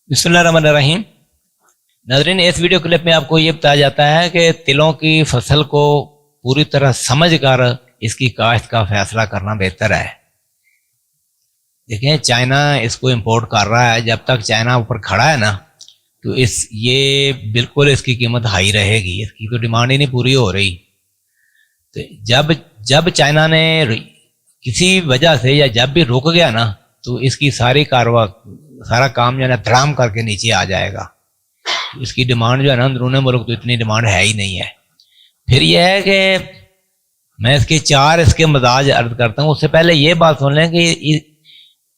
بسم اللہ الرحمن الرحیم۔ ناظرین، اس ویڈیو کلپ میں آپ کو یہ بتایا جاتا ہے کہ تلوں کی فصل کو پوری طرح سمجھ کر اس کی کاشت کا فیصلہ کرنا بہتر ہے۔ دیکھیں، چائنا اس کو امپورٹ کر رہا ہے۔ جب تک چائنا اوپر کھڑا ہے نا تو یہ بالکل اس کی قیمت ہائی رہے گی، اس کی تو ڈیمانڈ ہی نہیں پوری ہو رہی۔ تو جب چائنا نے کسی وجہ سے یا جب بھی رک گیا نا تو اس کی سارا کام جو ہے نا دھڑام کر کے نیچے آ جائے گا۔ اس کی ڈیمانڈ جو ہے نا اندرون ملک تو اتنی ڈیمانڈ ہے ہی نہیں ہے۔ پھر یہ ہے کہ میں اس کے مزاج عرض کرتا ہوں۔ اس سے پہلے یہ بات سن لیں کہ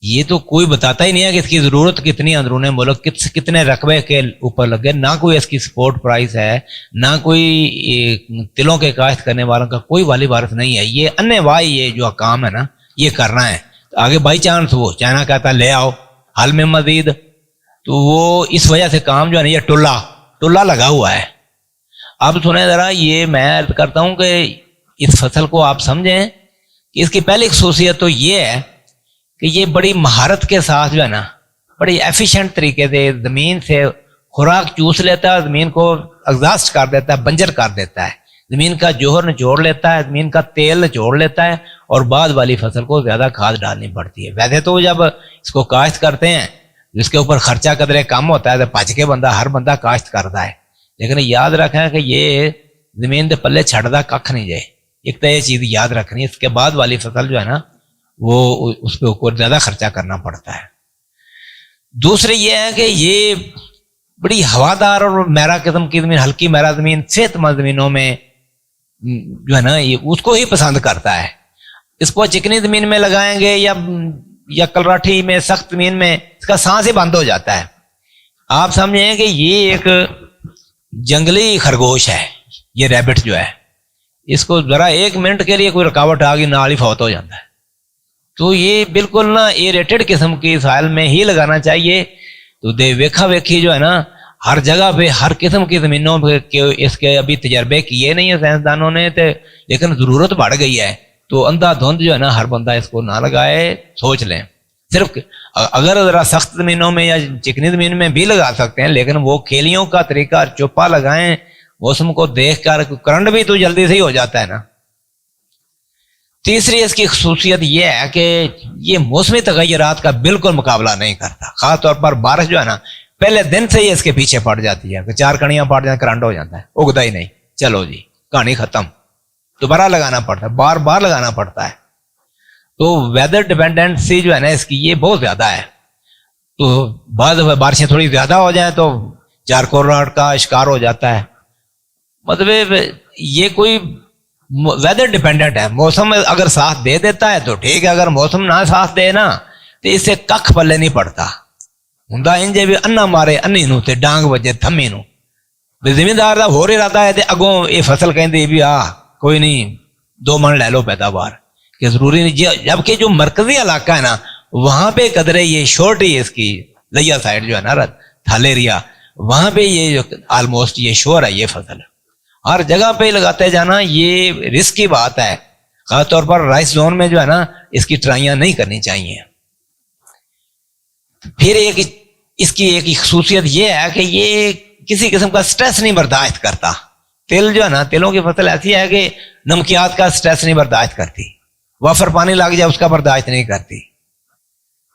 یہ تو کوئی بتاتا ہی نہیں ہے کہ اس کی ضرورت کتنی اندرون ملک کتنے رقبے کے اوپر لگے، نہ کوئی اس کی سپورٹ پرائس ہے، نہ کوئی تلوں کے کاشت کرنے والوں کا کوئی والی وارث نہیں ہے۔ یہ انے وائی یہ جو کام ہے نا یہ کرنا ہے۔ آگے بائی چانس وہ چائنا کہتا ہے لے آؤ حل میں مزید، تو وہ اس وجہ سے کام جو ہے نا یہ ٹلا لگا ہوا ہے۔ اب سنیں ذرا، یہ میں عرض کرتا ہوں کہ اس فصل کو آپ سمجھیں کہ اس کی پہلی خصوصیت تو یہ ہے کہ یہ بڑی مہارت کے ساتھ جو ہے نا بڑی ایفیشینٹ طریقے سے زمین سے خوراک چوس لیتا ہے، زمین کو ایگزاسٹ کر دیتا ہے، بنجر کر دیتا ہے، زمین کا جوہر نچوڑ لیتا ہے، زمین کا تیل نچوڑ لیتا ہے، اور بعد والی فصل کو زیادہ کھاد ڈالنی پڑتی ہے۔ ویسے تو جب اس کو کاشت کرتے ہیں جس کے اوپر خرچہ قدرے کم ہوتا ہے تو پچ کے ہر بندہ کاشت کرتا ہے، لیکن یاد رکھیں کہ یہ زمین دے پلے چھڑتا کھ نہیں جائے۔ ایک تو یہ چیز یاد رکھنی ہے، اس کے بعد والی فصل جو ہے نا وہ اس پہ اوپر زیادہ خرچہ کرنا پڑتا ہے۔ دوسری یہ ہے کہ یہ بڑی ہوادار اور میرا قسم کی زمین، ہلکی میرا زمین، صحت مند زمینوں میں جو ہے نا یہ اس کو ہی پسند کرتا ہے۔ اس کو چکنی زمین میں لگائیں گے یا کلراٹھی میں، سخت زمین میں، اس کا سانس ہی بند ہو جاتا ہے۔ آپ سمجھیں کہ یہ ایک جنگلی خرگوش ہے، یہ ریبٹ جو ہے، اس کو ذرا ایک منٹ کے لیے کوئی رکاوٹ آ گئی نال ہی فوت ہو جاتا ہے۔ تو یہ بالکل نا ایریٹڈ قسم کی سائل میں ہی لگانا چاہیے۔ تو ویکھا ویکھی جو ہے نا ہر جگہ پہ ہر قسم کی زمینوں پہ اس کے ابھی تجربے کیے نہیں ہیں سائنسدانوں نے، لیکن ضرورت بڑھ گئی ہے تو اندھا دھند جو ہے نا ہر بندہ اس کو نہ لگائے، سوچ لیں۔ صرف اگر ذرا سخت زمینوں میں یا چکنی زمین میں بھی لگا سکتے ہیں، لیکن وہ کھیلیوں کا طریقہ چوپا لگائیں، موسم کو دیکھ کر، کرنٹ بھی تو جلدی سے ہی ہو جاتا ہے نا۔ تیسری اس کی خصوصیت یہ ہے کہ یہ موسمی تغیرات کا بالکل مقابلہ نہیں کرتا۔ خاص طور پر بارش جو ہے نا پہلے دن سے ہی اس کے پیچھے پڑ جاتی ہے کہ 4 کڑیاں پڑ جائیں کرنٹ ہو جاتا ہے، اگتا ہی نہیں، چلو جی کہانی ختم، دوبارہ لگانا پڑتا ہے، بار بار لگانا پڑتا ہے۔ تو ویدر ڈیپینڈنسی جو ہے نا اس کی یہ بہت زیادہ ہے۔ تو بعض بارشیں تھوڑی زیادہ ہو جائیں تو چارکوراٹ کا شکار ہو جاتا ہے۔ مطلب یہ کوئی ویدر ڈیپینڈنٹ ہے۔ موسم اگر ساتھ دے دیتا ہے تو ٹھیک ہے، اگر موسم نہ ساتھ دے نا تو اس سے ککھ پلے نہیں پڑتا۔ ہوندا انجے بھی انا مارے انی نو تے ڈانگ وجے تھمی نو، زمیندار دا ہو رہا ہے تے اگوں یہ فصل کہندی بھی کوئی نہیں 2 من لے لو پیداوار، کہ ضروری نہیں۔ جبکہ جو مرکزی علاقہ ہے نا وہاں پہ قدرے یہ شورٹ ہی اس کی لیا سائڈ جو ہے نا تھال ایریا، وہاں پہ یہ آلموسٹ یہ شور ہے، یہ فصل ہر جگہ پہ لگاتے جانا یہ رسک کی بات ہے۔ خاص طور پر رائس زون میں جو ہے نا اس کی ٹرائیاں نہیں کرنی چاہیے۔ پھر اس کی ایک خصوصیت یہ ہے کہ یہ کسی قسم کا سٹریس نہیں برداشت کرتا۔ تل جو ہے نا، تلوں کی فصل ایسی ہے کہ نمکیات کا سٹریس نہیں برداشت کرتی، وافر پانی لگ جائے اس کا برداشت نہیں کرتی۔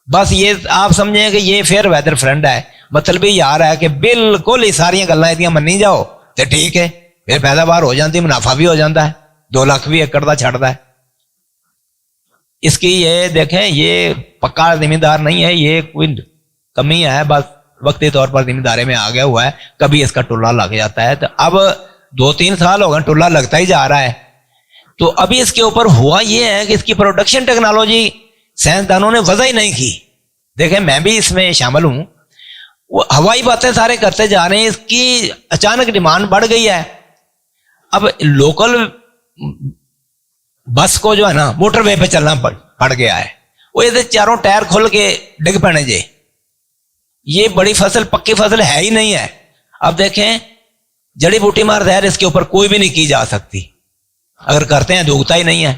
بس یہ آپ سمجھیں کہ یہ فیئر ویدر فرینڈ ہے۔ مطلب یہ آ رہا ہے کہ بالکل ہی ساری گلاں ایدیاں منی جاؤ تو ٹھیک ہے، پھر پیداوار ہو جاتی، منافع بھی ہو جاتا ہے، 2 لاکھ بھی ایکڑ دا چھڑتا ہے۔ اس کی یہ دیکھیں، یہ پکا زمیندار نہیں ہے، یہ کوئی کمی ہے، بس وقتی طور پر زمیندارے میں آ گیا ہوا ہے، کبھی اس کا ٹلا لگ جاتا ہے۔ تو اب 2-3 سال ہو گئے ٹلا لگتا ہی جا رہا ہے۔ تو ابھی اس کے اوپر ہوا یہ ہے کہ اس کی پروڈکشن ٹیکنالوجی سائنسدانوں نے وضع ہی نہیں کی۔ دیکھیں میں بھی اس میں شامل ہوں، وہ ہوائی باتیں سارے کرتے جا رہے ہیں، اس کی اچانک ڈیمانڈ بڑھ گئی ہے۔ اب لوکل بس کو جو ہے نا موٹر وے پہ چلنا پڑ گیا ہے، وہ یہ چاروں ٹائر کھل کے ڈگ پڑنے جے، یہ بڑی فصل پکی فصل ہے ہی نہیں ہے۔ اب دیکھیں جڑی بوٹی مار زہر اس کے اوپر کوئی بھی نہیں کی جا سکتی، اگر کرتے ہیں تو اگتا ہی نہیں ہے،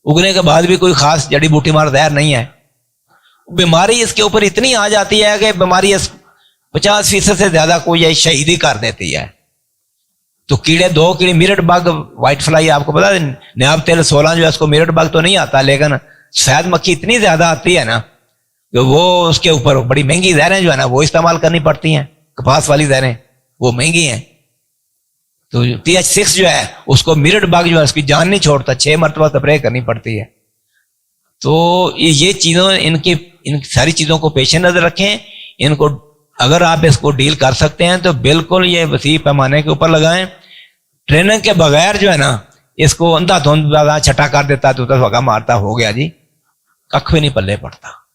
اگنے کے بعد بھی کوئی خاص جڑی بوٹی مار زہر نہیں ہے۔ بیماری اس کے اوپر اتنی آ جاتی ہے کہ بیماری اس 50% سے زیادہ کو یہ شہید ہی کر دیتی ہے. تو کیڑے 2 کیڑے میرٹ بگ وائٹ فلائی آپ کو پتا ہے نیاب تیل 16 جو ہے اس کو میرٹ بگ تو نہیں آتا, لیکن شہد مکھی اتنی زیادہ آتی ہے نا کہ وہ اس کے اوپر بڑی مہنگی زہریں جو ہے نا وہ استعمال کرنی پڑتی ہیں, کپاس والی زہریں وہ مہنگی ہیں. تو TH6 جو ہے اس کو میرٹ بگ جو ہے اس کی جان نہیں چھوڑتا, 6 مرتبہ سپرے کرنی پڑتی ہے. تو یہ چیزوں ان ساری چیزوں کو پیش نظر رکھیں. ان کو اگر آپ اس کو ڈیل کر سکتے ہیں تو بالکل یہ وسیع پیمانے کے اوپر لگائیں. ٹریننگ کے بغیر جو ہے نا اس کو اندھا دھند چھٹا کر دیتا تو 10 وگا مارتا ہو گیا جی, ککھ بھی نہیں پلے پڑتا.